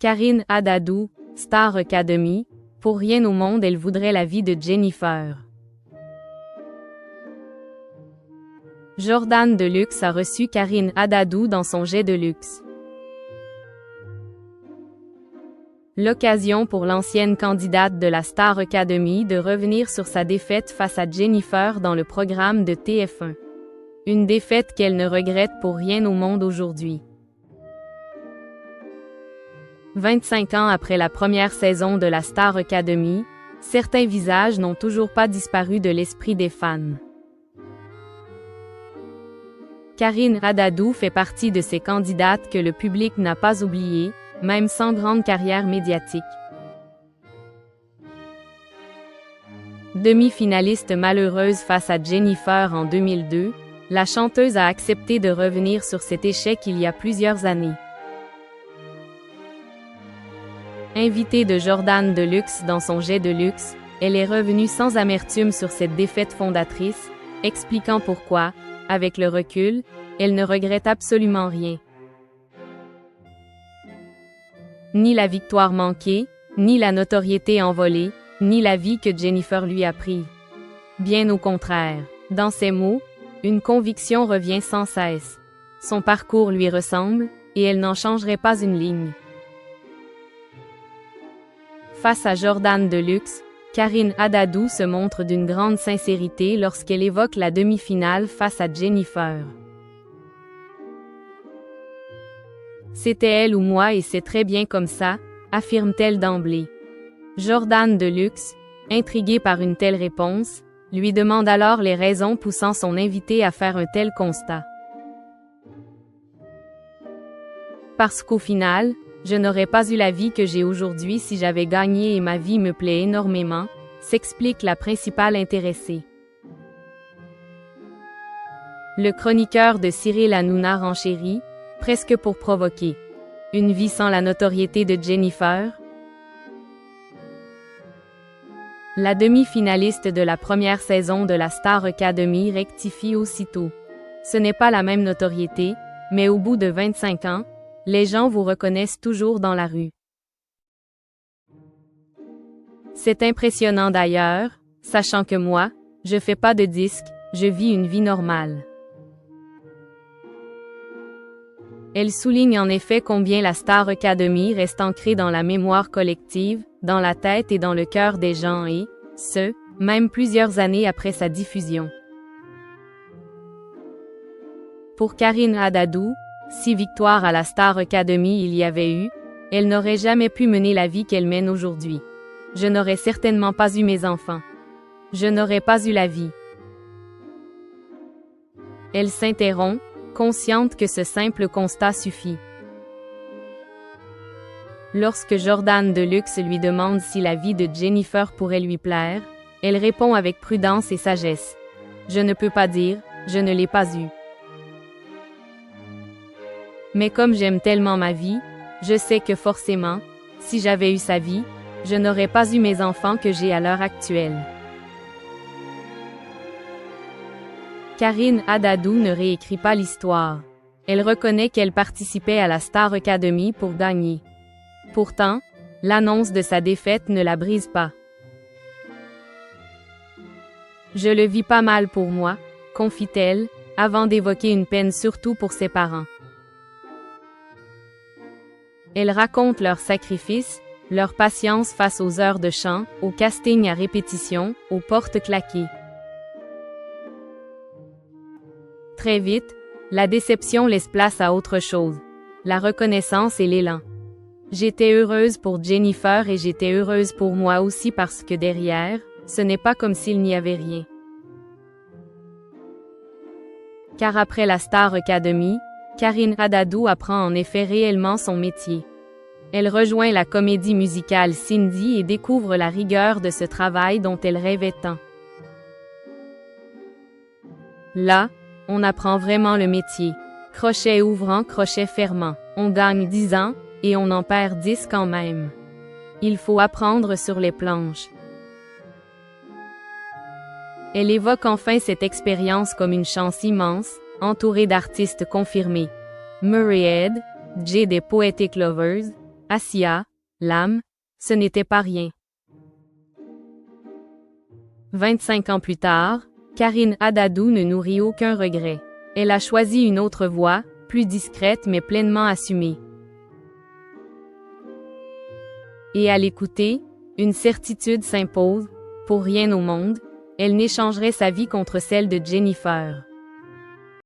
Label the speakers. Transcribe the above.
Speaker 1: Karine Adadou, Star Academy, pour rien au monde elle voudrait la vie de Jennifer. Jordan Deluxe a reçu Karine Adadou dans son jet de luxe. L'occasion pour l'ancienne candidate de la Star Academy de revenir sur sa défaite face à Jennifer dans le programme de TF1. Une défaite qu'elle ne regrette pour rien au monde aujourd'hui. 25 ans après la première saison de la Star Academy, certains visages n'ont toujours pas disparu de l'esprit des fans. Karine Adadou fait partie de ces candidates que le public n'a pas oubliées, même sans grande carrière médiatique. Demi-finaliste malheureuse face à Jennifer en 2002, la chanteuse a accepté de revenir sur cet échec il y a plusieurs années. Invitée de Jordan Deluxe dans son jet de luxe, elle est revenue sans amertume sur cette défaite fondatrice, expliquant pourquoi, avec le recul, elle ne regrette absolument rien. Ni la victoire manquée, ni la notoriété envolée, ni la vie que Jennifer lui a prise. Bien au contraire, dans ses mots, une conviction revient sans cesse. Son parcours lui ressemble, et elle n'en changerait pas une ligne. Face à Jordan Deluxe, Karine Adadou se montre d'une grande sincérité lorsqu'elle évoque la demi-finale face à Jennifer. C'était elle ou moi et c'est très bien comme ça, affirme-t-elle d'emblée. Jordan Deluxe, intrigué par une telle réponse, lui demande alors les raisons poussant son invité à faire un tel constat. Parce qu'au final, je n'aurais pas eu la vie que j'ai aujourd'hui si j'avais gagné et ma vie me plaît énormément, s'explique la principale intéressée. Le chroniqueur de Cyril Hanouna renchérit, presque pour provoquer. Une vie sans la notoriété de Jennifer? La demi-finaliste de la première saison de la Star Academy rectifie aussitôt. Ce n'est pas la même notoriété, mais au bout de 25 ans, les gens vous reconnaissent toujours dans la rue. C'est impressionnant d'ailleurs, sachant que moi, je fais pas de disques, je vis une vie normale. Elle souligne en effet combien la Star Academy reste ancrée dans la mémoire collective, dans la tête et dans le cœur des gens et, ce, même plusieurs années après sa diffusion. Pour Karine Adadou, si victoire à la Star Academy il y avait eu, elle n'aurait jamais pu mener la vie qu'elle mène aujourd'hui. Je n'aurais certainement pas eu mes enfants. Je n'aurais pas eu la vie. Elle s'interrompt, consciente que ce simple constat suffit. Lorsque Jordan Deluxe lui demande si la vie de Jennifer pourrait lui plaire, elle répond avec prudence et sagesse. Je ne peux pas dire, je ne l'ai pas eue. Mais comme j'aime tellement ma vie, je sais que forcément, si j'avais eu sa vie, je n'aurais pas eu mes enfants que j'ai à l'heure actuelle. Karine Adadou ne réécrit pas l'histoire. Elle reconnaît qu'elle participait à la Star Academy pour gagner. Pourtant, l'annonce de sa défaite ne la brise pas. Je le vis pas mal pour moi, confie-t-elle, avant d'évoquer une peine surtout pour ses parents. Elle raconte leur sacrifice, leur patience face aux heures de chant, au casting à répétition, aux portes claquées. Très vite, la déception laisse place à autre chose, la reconnaissance et l'élan. J'étais heureuse pour Jennifer et j'étais heureuse pour moi aussi parce que derrière, ce n'est pas comme s'il n'y avait rien. Car après la Star Academy, Karine Adadou apprend en effet réellement son métier. Elle rejoint la comédie musicale Cindy et découvre la rigueur de ce travail dont elle rêvait tant. Là, on apprend vraiment le métier. Crochet ouvrant, crochet fermant. On gagne 10 ans, et on en perd 10 quand même. Il faut apprendre sur les planches. Elle évoque enfin cette expérience comme une chance immense, entourée d'artistes confirmés. Murray Head, Jay des Poetic Lovers, Assia, l'âme, ce n'était pas rien. 25 ans plus tard, Karine Adadou ne nourrit aucun regret. Elle a choisi une autre voie, plus discrète mais pleinement assumée. Et à l'écouter, une certitude s'impose, pour rien au monde, elle n'échangerait sa vie contre celle de Jennifer.